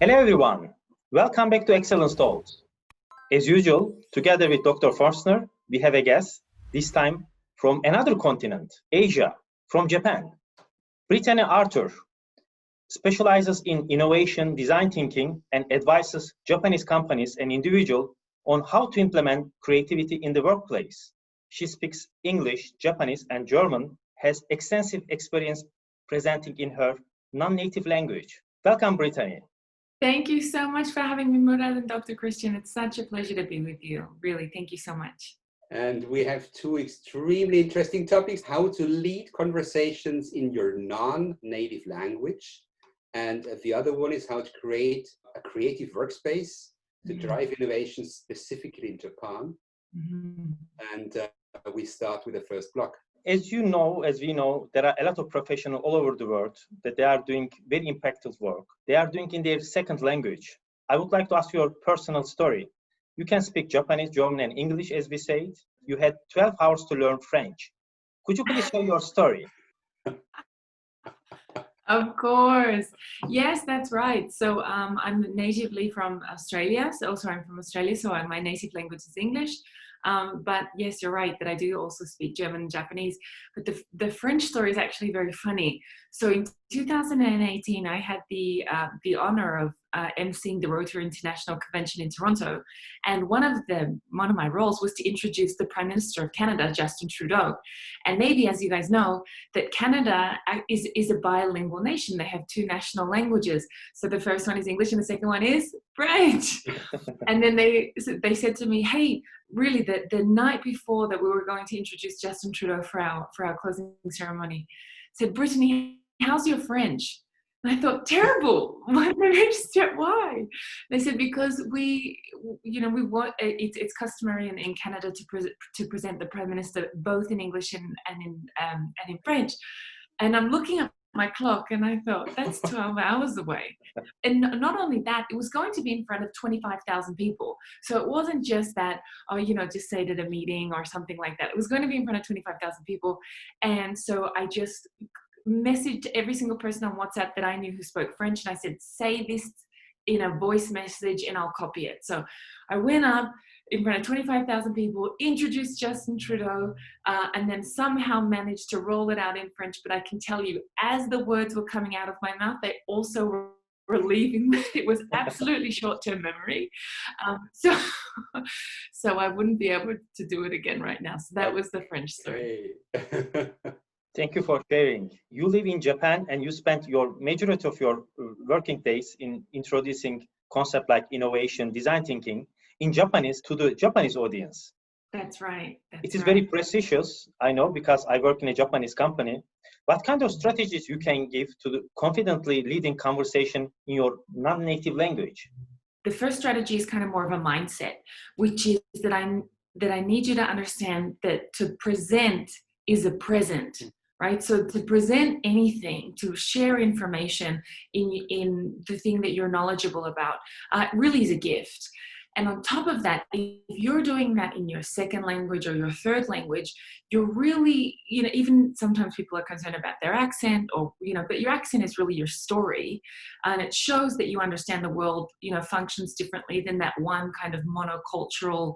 Hello everyone, welcome back to Excellence Talks. As usual, together with Dr. Forstner, we have a guest, this time from another continent, Asia, from Japan. Brittany Arthur specializes in innovation, design thinking, and advises Japanese companies and individuals on how to implement creativity in the workplace. She speaks English, Japanese, and German, has extensive experience presenting in her non-native language. Welcome, Brittany. Thank you so much for having me, Murat and Dr. Christian. It's such a pleasure to be with you. Really, thank you so much. And we have two extremely interesting topics: how to lead conversations in your non-native language. And the other one is how to create a creative workspace to drive innovation specifically in Japan. And we start with the first block. As we know, there are a lot of professionals all over the world that they are doing very impactful work. They are doing in their second language. I would like to ask your personal story. You can speak Japanese, German, and English, as we said. You had 12 hours to learn French. Could you please share your story? Of course. Yes, that's right. So I'm natively from Australia. I'm from Australia, so my native language is English. But yes, you're right that I do also speak German and Japanese. But the French story is actually very funny. So in 2018, I had the honor of emceeing the Rotary International Convention in Toronto, and one of my roles was to introduce the Prime Minister of Canada, Justin Trudeau. And maybe, as you guys know, that Canada is a bilingual nation. They have two national languages. So the first one is English, and the second one is French. And then they said to me, "Hey, really, the night before that we were going to introduce Justin Trudeau for our closing ceremony, said, Brittany, how's your French?" And I thought, terrible. Why? They said, because we want, it's customary in Canada to present the Prime Minister both in English and in French. And I'm looking at my clock and I thought, that's 12 hours away. And not only that, it was going to be in front of 25,000 people. So it wasn't just that, just say it at a meeting or something like that. It was going to be in front of 25,000 people. And so I just messaged every single person on WhatsApp that I knew who spoke French. And I said, say this in a voice message and I'll copy it. So I went up in front of 25,000 people, introduced Justin Trudeau, and then somehow managed to roll it out in French. But I can tell you, as the words were coming out of my mouth, they also were relieving me. It was absolutely short-term memory. So I wouldn't be able to do it again right now. So that was the French story. Thank you for sharing. You live in Japan and you spent your majority of your working days in introducing concepts like innovation, design thinking in Japanese to the Japanese audience. That's right. It is very precious, I know, because I work in a Japanese company. What kind of strategies you can give to confidently leading conversation in your non-native language? The first strategy is kind of more of a mindset, which is that I need you to understand that to present is a present. Right? So to present anything, to share information in the thing that you're knowledgeable about, really is a gift. And on top of that, if you're doing that in your second language or your third language, you're really, even sometimes people are concerned about their accent but your accent is really your story. And it shows that you understand the world, functions differently than that one kind of monocultural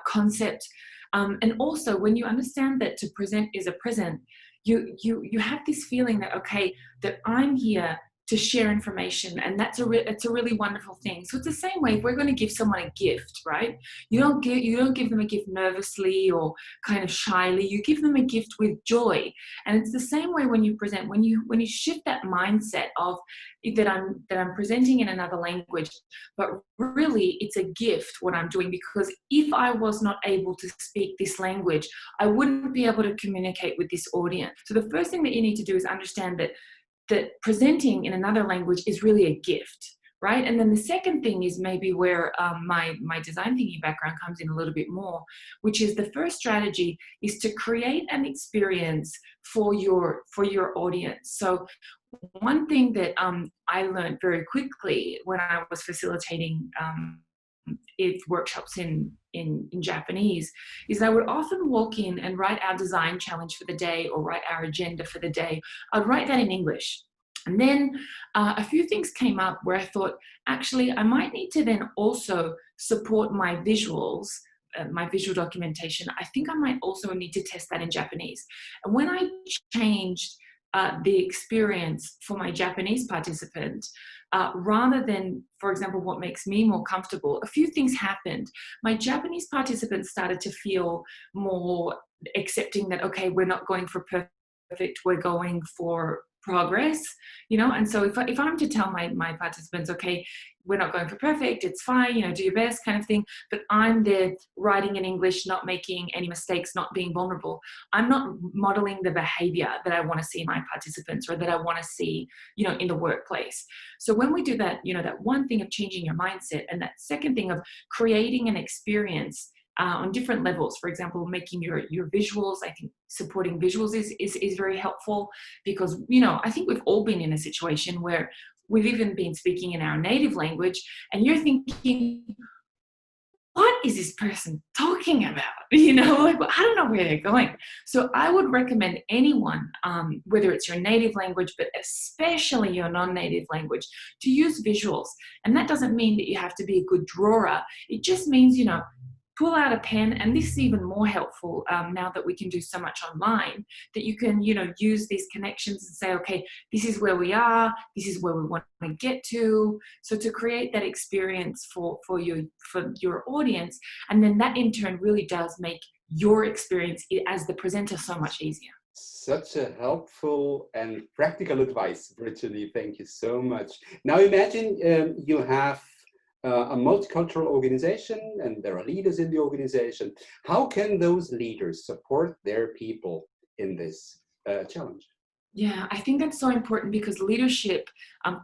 concept. And also when you understand that to present is a present, you have this feeling that, okay, that I'm here to share information, and it's a really wonderful thing. So it's the same way if we're going to give someone a gift, right? You don't give them a gift nervously or kind of shyly. You give them a gift with joy, and it's the same way when you present. When you shift that mindset of that I'm presenting in another language, but really it's a gift what I'm doing, because if I was not able to speak this language, I wouldn't be able to communicate with this audience. So the first thing that you need to do is understand that presenting in another language is really a gift, right? And then the second thing is maybe where my design thinking background comes in a little bit more, which is the first strategy is to create an experience for your audience. So one thing that I learned very quickly when I was facilitating workshops in Japanese is I would often walk in and write our design challenge for the day or write our agenda for the day. I'd write that in English. And then a few things came up where I thought, actually, I might need to then also support my visuals, my visual documentation. I think I might also need to test that in Japanese. And when I changed the experience for my Japanese participant, rather than, for example, what makes me more comfortable, a few things happened. My Japanese participants started to feel more accepting that, okay, we're not going for perfect, we're going for progress, and so if I'm to tell my participants, okay, we're not going for perfect, it's fine, do your best kind of thing, but I'm there writing in English, not making any mistakes, not being vulnerable, I'm not modeling the behavior that I want to see in my participants or that I want to see, in the workplace. So when we do that, that one thing of changing your mindset, and that second thing of creating an experience on different levels. For example, making your visuals, I think supporting visuals is very helpful, because, I think we've all been in a situation where we've even been speaking in our native language and you're thinking, what is this person talking about? Like, I don't know where they're going. So I would recommend anyone, whether it's your native language, but especially your non-native language, to use visuals. And that doesn't mean that you have to be a good drawer. It just means, pull out a pen, and this is even more helpful now that we can do so much online, that you can, use these connections and say, okay, this is where we are, this is where we want to get to. So to create that experience for your audience, and then that in turn really does make your experience as the presenter so much easier. Such a helpful and practical advice, Brittany. Thank you so much. Now imagine you have a multicultural organization and there are leaders in the organization. How can those leaders support their people in this challenge? Yeah, I think that's so important, because leadership,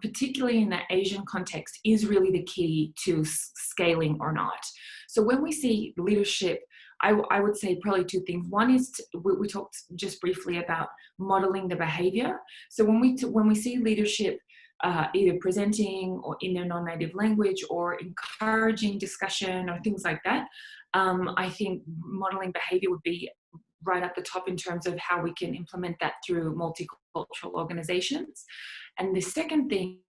particularly in the Asian context, is really the key to scaling or not. So when we see leadership, I would say probably two things. One is we talked just briefly about modeling the behavior. So when we see leadership either presenting or in their non-native language or encouraging discussion or things like that, I think modeling behavior would be right at the top in terms of how we can implement that through multicultural organizations. And the second thing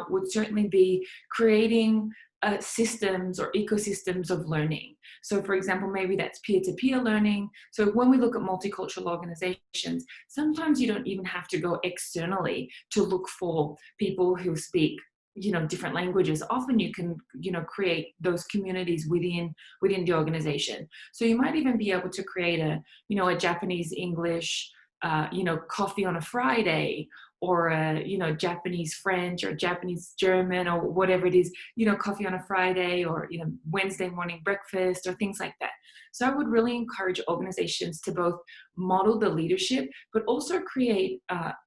would certainly be creating systems or ecosystems of learning. So for example, maybe that's peer-to-peer learning. So when we look at multicultural organizations, sometimes you don't even have to go externally to look for people who speak different languages. Often you can create those communities within the organization. So you might even be able to create a Japanese English coffee on a Friday, or a Japanese French or Japanese German or whatever it is, coffee on a Friday, or Wednesday morning breakfast or things like that. So I would really encourage organizations to both model the leadership, but also create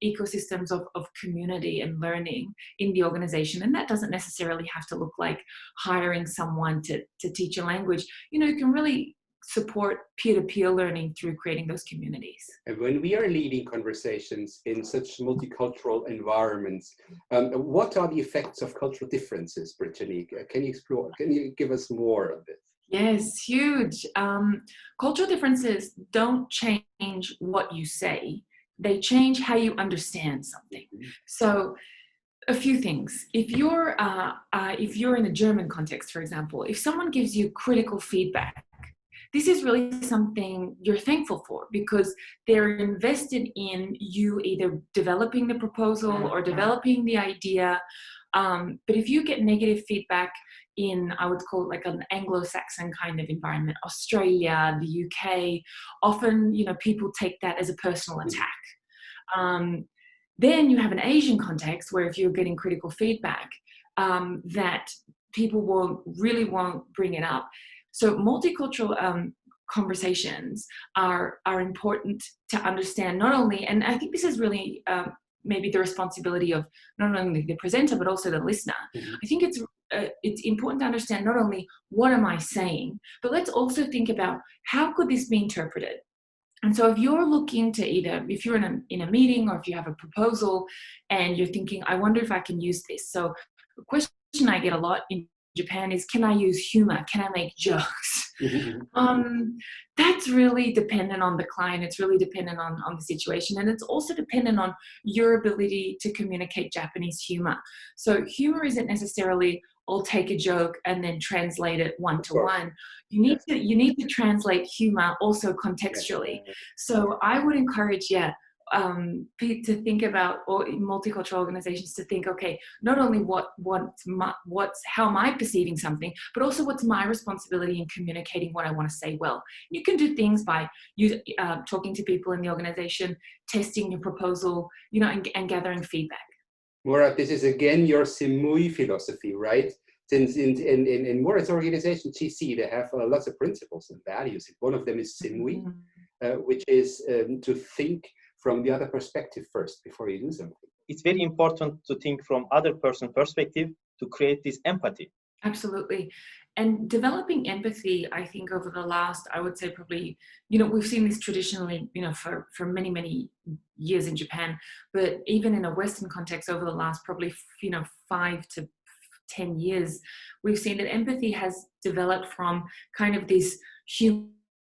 ecosystems of community and learning in the organization. And that doesn't necessarily have to look like hiring someone to teach a language. You can really support peer-to-peer learning through creating those communities. And when we are leading conversations in such multicultural environments, what are the effects of cultural differences, Brittany? Can you give us more of it? Yes, huge. Cultural differences don't change what you say, they change how you understand something. Mm-hmm. So a few things. If you're in a German context, for example, if someone gives you critical feedback, this is really something you're thankful for, because they're invested in you either developing the proposal or developing the idea. But if you get negative feedback in, I would call it like an Anglo-Saxon kind of environment, Australia, the UK, often, people take that as a personal attack. Then you have an Asian context where if you're getting critical feedback, that people won't bring it up. So multicultural conversations are important to understand, not only, and I think this is really maybe the responsibility of not only the presenter, but also the listener. Mm-hmm. I think it's important to understand not only what am I saying, but let's also think about how could this be interpreted. And so if you're looking to if you're in a meeting, or if you have a proposal and you're thinking, I wonder if I can use this. So the question I get a lot in Japan is, can I use humor? Can I make jokes? That's really dependent on the client. It's really dependent on the situation. And it's also dependent on your ability to communicate Japanese humor. So humor isn't necessarily, I'll take a joke and then translate it one-to-one. You need to translate humor also contextually. So I would encourage, to think about, or multicultural organizations to think, okay, not only how am I perceiving something, but also what's my responsibility in communicating what I want to say well. You can do things by talking to people in the organization, testing your proposal, and gathering feedback. Murat, this is again your Simwi philosophy, right? Since in Murat's organization, GC, they have lots of principles and values. One of them is Simwi, which is to think from the other perspective first before you do something. It's very important to think from other person's perspective to create this empathy. Absolutely. And developing empathy, I think over the last, I would say probably, we've seen this traditionally, for many, many years in Japan, but even in a Western context over the last probably, 5 to 10 years, we've seen that empathy has developed from kind of this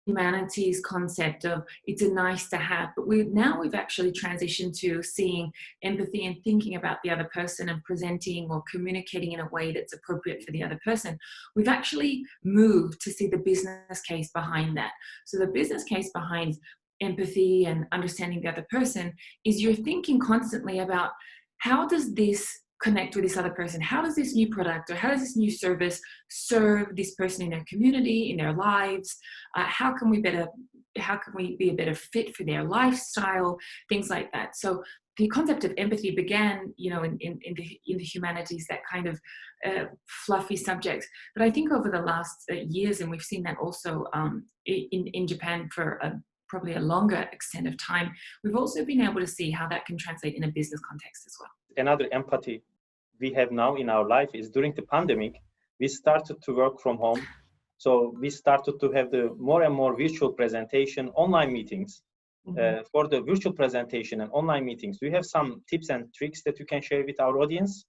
humanities concept of it's a nice to have, but we've actually transitioned to seeing empathy and thinking about the other person and presenting or communicating in a way that's appropriate for the other person. We've actually moved to see the business case behind that. So the business case behind empathy and understanding the other person is you're thinking constantly about, how does this connect with this other person? How does this new product or how does this new service serve this person in their community, in their lives? How can we be a better fit for their lifestyle? Things like that. So the concept of empathy began, in the humanities, that kind of fluffy subject. But I think over the last years, and we've seen that also in Japan for probably a longer extent of time, we've also been able to see how that can translate in a business context as well. Another empathy we have now in our life is during the pandemic, we started to work from home. So we started to have the more and more virtual presentation, online meetings. For the virtual presentation and online meetings, do you have some tips and tricks that you can share with our audience?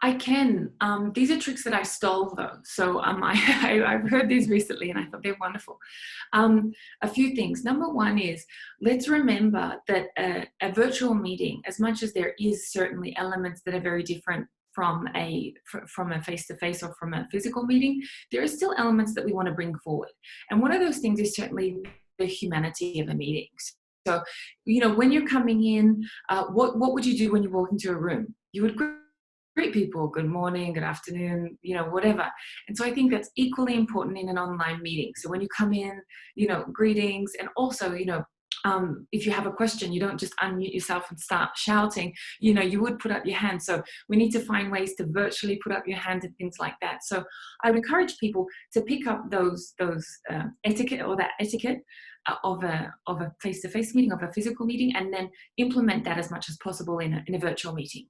I can. These are tricks that I stole, though. So I've heard these recently and I thought they're wonderful. A few things. Number one is, let's remember that a virtual meeting, as much as there is certainly elements that are very different from a face-to-face or from a physical meeting, there are still elements that we want to bring forward. And one of those things is certainly the humanity of a meeting. So, when you're coming in, what would you do when you walk into a room? You would greet people, good morning, good afternoon, whatever. And so I think that's equally important in an online meeting. So when you come in, greetings, and also, if you have a question, you don't just unmute yourself and start shouting, you would put up your hand. So we need to find ways to virtually put up your hand and things like that. So I would encourage people to pick up those etiquette of a face-to-face meeting, of a physical meeting, and then implement that as much as possible in a virtual meeting.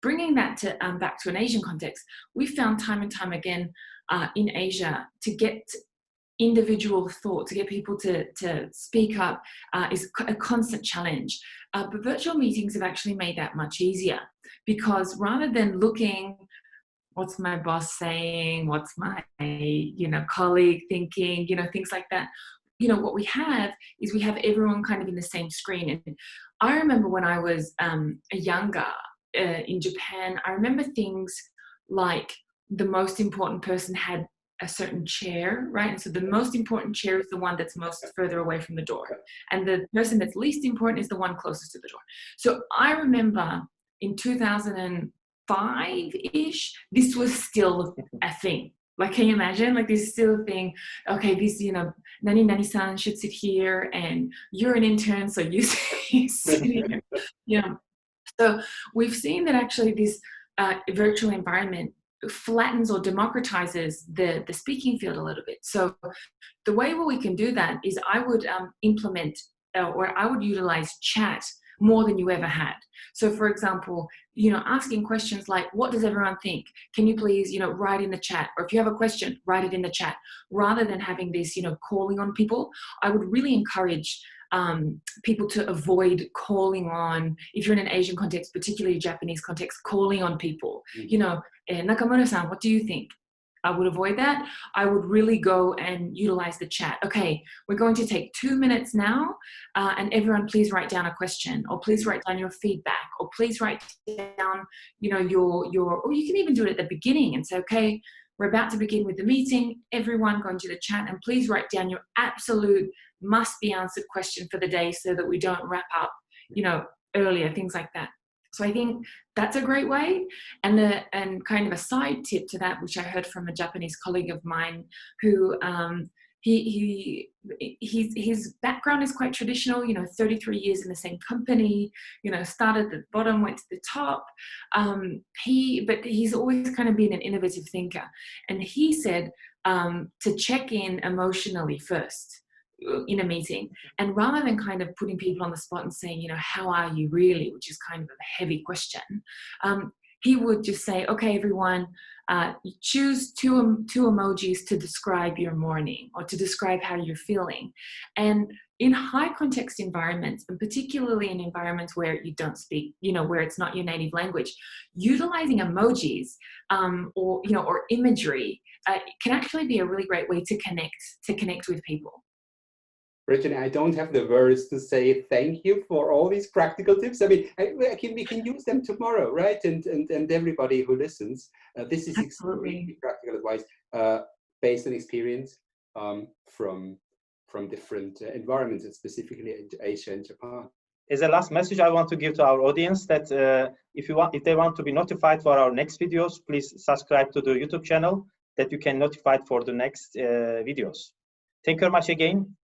Bringing that to back to an Asian context, we found time and time again in Asia to get individual thought, to get people to speak up is a constant challenge. But virtual meetings have actually made that much easier, because rather than looking, what's my boss saying, what's my colleague thinking, things like that, what we have is we have everyone kind of in the same screen. And I remember when I was younger, in Japan, I remember things like the most important person had a certain chair, right? And so the most important chair is the one that's most further away from the door. And the person that's least important is the one closest to the door. So I remember in 2005-ish, this was still a thing. Like, can you imagine? Like, this is still a thing. Okay, this, nani-nani-san should sit here, and you're an intern, so you sit here. So we've seen that actually this virtual environment flattens or democratizes the speaking field a little bit. So the way we can do that is I would implement or I would utilize chat more than you ever had. So for example, asking questions like, what does everyone think? Can you please, write in the chat? Or if you have a question, write it in the chat. Rather than having this, calling on people, I would really encourage people to avoid calling on, if you're in an Asian context, particularly Japanese context, calling on people. Nakamura-san, what do you think? I would avoid that. I would really go and utilize the chat. Okay, we're going to take 2 minutes now, and everyone please write down a question, or please write down your feedback, or please write down, you know, or you can even do it at the beginning and say, okay, we're about to begin with the meeting. Everyone go into the chat and please write down your absolute must be answered question for the day so that we don't wrap up, you know, earlier, things like that. So I think that's a great way. And kind of a side tip to that, which I heard from a Japanese colleague of mine who his background is quite traditional, you know, 33 years in the same company, you know, started at the bottom, went to the top. But he's always kind of been an innovative thinker. And he said to check in emotionally first in a meeting, and rather than kind of putting people on the spot and saying, you know, how are you really, which is kind of a heavy question, he would just say, okay, everyone, choose two emojis to describe your morning or to describe how you're feeling. And in high context environments, and particularly in environments where you don't speak, you know, where it's not your native language, utilizing emojis or imagery can actually be a really great way to connect with people. Brittany, I don't have the words to say thank you for all these practical tips. I mean, we can use them tomorrow, right? And everybody who listens, this is extremely practical advice based on experience from different environments, and specifically in Asia and Japan. As a last message, I want to give to our audience that if they want to be notified for our next videos, please subscribe to the YouTube channel that you can notified for the next videos. Thank you very much again.